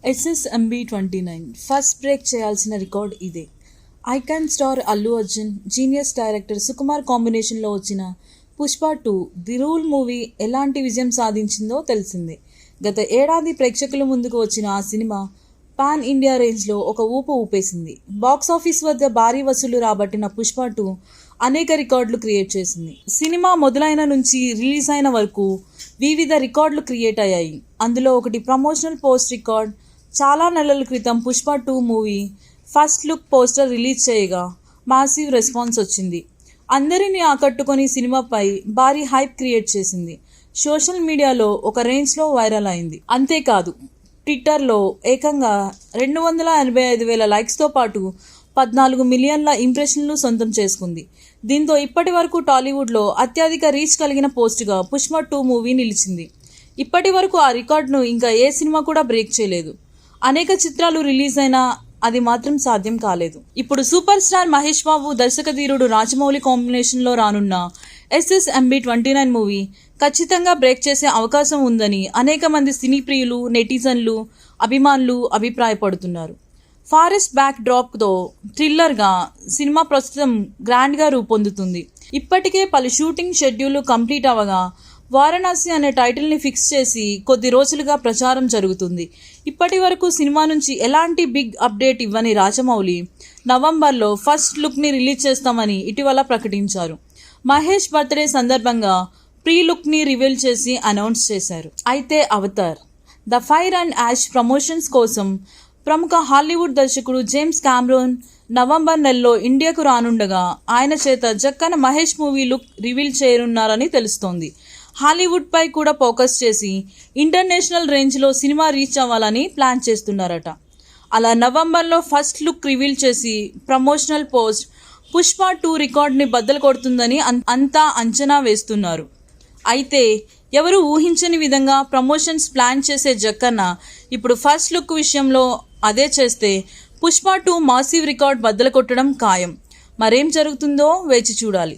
SSMB29 first break చేయాల్సిన record ఇదే. Icon star Allu Arjun, genius director Sukumar కాంబినేషన్లో వచ్చిన పుష్ప 2 ది రూల్ మూవీ ఎలాంటి విజయం సాధించిందో తెలిసిందే. గత ఏడాది ప్రేక్షకుల ముందుకు వచ్చిన ఆ సినిమా పాన్ ఇండియా రేంజ్లో ఒక ఊపు ఊపేసింది. బాక్సాఫీస్ వద్ద భారీ వసూలు రాబట్టిన పుష్ప 2 అనేక రికార్డులు క్రియేట్ చేసింది. సినిమా మొదలైన నుంచి రిలీజ్ అయిన వరకు వివిధ రికార్డులు క్రియేట్ అయ్యాయి. అందులో ఒకటి ప్రమోషనల్ పోస్ట్ రికార్డ్. చాలా నెలల క్రితం Pushpa 2 movie first look poster release చేయగా మాసివ్ రెస్పాన్స్ వచ్చింది. అందరినీ ఆకట్టుకొని సినిమాపై భారీ హైప్ క్రియేట్ చేసింది. సోషల్ మీడియాలో ఒక రేంజ్లో వైరల్ అయింది. అంతేకాదు ట్విట్టర్లో ఏకంగా 285,000 లైక్స్తో పాటు 14 మిలియన్ల ఇంప్రెషన్లు సొంతం చేసుకుంది. దీంతో ఇప్పటి వరకు టాలీవుడ్లో అత్యధిక రీచ్ కలిగిన పోస్టుగా పుష్ప 2 మూవీ నిలిచింది. ఇప్పటి వరకు ఆ రికార్డును ఇంకా ఏ సినిమా కూడా బ్రేక్ చేయలేదు. అనేక చిత్రాలు రిలీజ్ అయినా అది మాత్రం సాధ్యం కాలేదు. ఇప్పుడు సూపర్ స్టార్ మహేష్ బాబు, దర్శకధీరుడు రాజమౌళి కాంబినేషన్లో రానున్న SSMB29 మూవీ ఖచ్చితంగా బ్రేక్ చేసే అవకాశం ఉందని అనేక మంది సినీ ప్రియులు, నెటిజన్లు, అభిమానులు అభిప్రాయపడుతున్నారు. ఫారెస్ట్ బ్యాక్ డ్రాప్తో థ్రిల్లర్గా సినిమా ప్రస్తుతం గ్రాండ్గా రూపొందుతుంది. ఇప్పటికే పలు షూటింగ్ షెడ్యూల్ కంప్లీట్ అవ్వగా వారణాసి అనే టైటిల్ని ఫిక్స్ చేసి కొద్ది రోజులుగా ప్రచారం జరుగుతుంది. ఇప్పటి వరకు సినిమా నుంచి ఎలాంటి బిగ్ అప్డేట్ ఇవ్వని రాజమౌళి నవంబర్లో ఫస్ట్ లుక్ని రిలీజ్ చేస్తామని ఇటీవల ప్రకటించారు. మహేష్ బర్త్డే సందర్భంగా ప్రీ లుక్ని రివీల్ చేసి అనౌన్స్ చేశారు. అయితే Avatar the fire and ash promotions కోసం ప్రముఖ హాలీవుడ్ దర్శకుడు జేమ్స్ కామెరూన్ నవంబర్ నెలలో ఇండియాకు రానుండగా ఆయన చేత Jakkanna Mahesh movie look reveal చేయనున్నారని తెలుస్తోంది. హాలీవుడ్పై కూడా ఫోకస్ చేసి ఇంటర్నేషనల్ రేంజ్లో సినిమా రీచ్ అవ్వాలని ప్లాన్ చేస్తున్నారట. అలా నవంబర్లో ఫస్ట్ లుక్ రివీల్ చేసి ప్రమోషనల్ పోస్ట్ పుష్ప 2 రికార్డ్ని బద్దలు కొడుతుందని అంతా అంచనా వేస్తున్నారు. అయితే ఎవరు ఊహించని విధంగా ప్రమోషన్స్ ప్లాన్ చేసే జక్కన్న ఇప్పుడు ఫస్ట్ లుక్ విషయంలో అదే చేస్తే పుష్ప 2 మాసివ్ రికార్డ్ బద్దలు కొట్టడం ఖాయం. మరేం జరుగుతుందో వేచి చూడాలి.